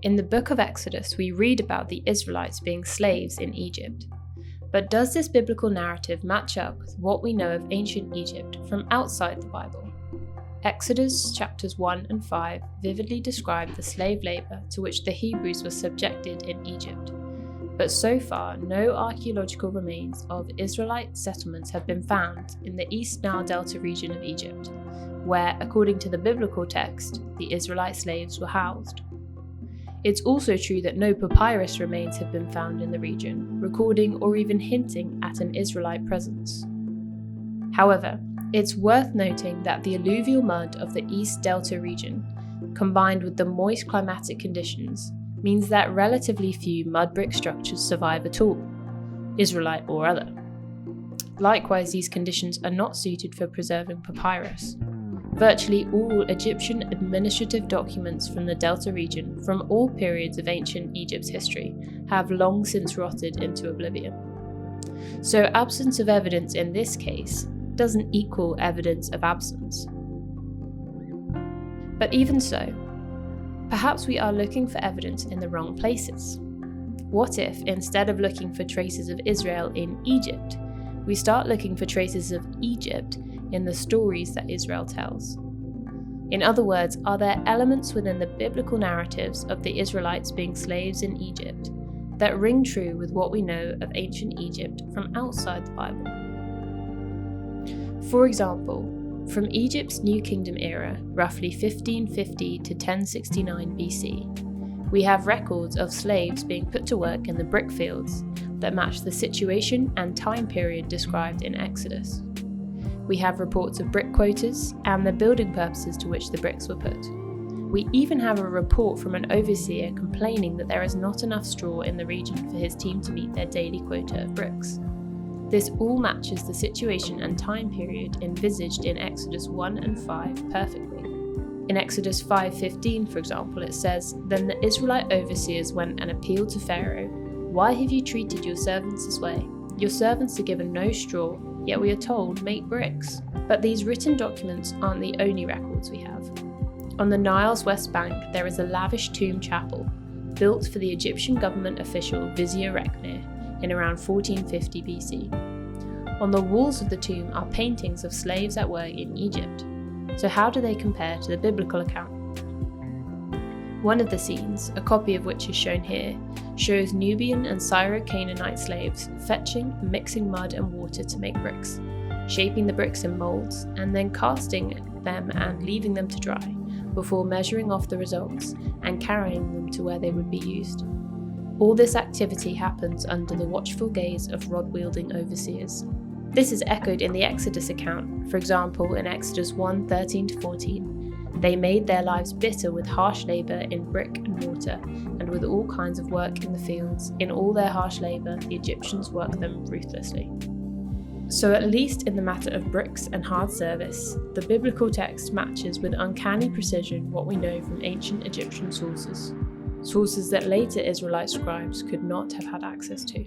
In the book of Exodus, we read about the Israelites being slaves in Egypt. But does this biblical narrative match up with what we know of ancient Egypt from outside the Bible? Exodus chapters 1 and 5 vividly describe the slave labour to which the Hebrews were subjected in Egypt. But so far, no archaeological remains of Israelite settlements have been found in the East Nile Delta region of Egypt, where, according to the biblical text, the Israelite slaves were housed. It's also true that no papyrus remains have been found in the region, recording or even hinting at an Israelite presence. However, it's worth noting that the alluvial mud of the East Delta region, combined with the moist climatic conditions, means that relatively few mud brick structures survive at all, Israelite or other. Likewise, these conditions are not suited for preserving papyrus. Virtually all Egyptian administrative documents from the Delta region from all periods of ancient Egypt's history have long since rotted into oblivion. So absence of evidence in this case doesn't equal evidence of absence. But even so, perhaps we are looking for evidence in the wrong places. What if, instead of looking for traces of Israel in Egypt, we start looking for traces of Egypt in the stories that Israel tells? In other words, are there elements within the biblical narratives of the Israelites being slaves in Egypt that ring true with what we know of ancient Egypt from outside the Bible? For example, from Egypt's New Kingdom era, roughly 1550 to 1069 BC, we have records of slaves being put to work in the brick fields that match the situation and time period described in Exodus. We have reports of brick quotas and the building purposes to which the bricks were put. We even have a report from an overseer complaining that there is not enough straw in the region for his team to meet their daily quota of bricks. This all matches the situation and time period envisaged in Exodus 1 and 5 perfectly. In Exodus 5:15, for example, it says, "Then the Israelite overseers went and appealed to Pharaoh, 'Why have you treated your servants this way? Your servants are given no straw, yet we are told, make bricks.'" But these written documents aren't the only records we have. On the Nile's west bank, there is a lavish tomb chapel, built for the Egyptian government official Vizier Rekhmire in around 1450 BC. On the walls of the tomb are paintings of slaves at work in Egypt. So how do they compare to the biblical account? One of the scenes, a copy of which is shown here, shows Nubian and Syro-Canaanite slaves fetching and mixing mud and water to make bricks, shaping the bricks in moulds, and then casting them and leaving them to dry, before measuring off the results and carrying them to where they would be used. All this activity happens under the watchful gaze of rod-wielding overseers. This is echoed in the Exodus account. For example, in Exodus 1:13-14, they made their lives bitter with harsh labour in brick and mortar, and with all kinds of work in the fields. In all their harsh labour, the Egyptians worked them ruthlessly. So at least in the matter of bricks and hard service, the biblical text matches with uncanny precision what we know from ancient Egyptian sources that later Israelite scribes could not have had access to.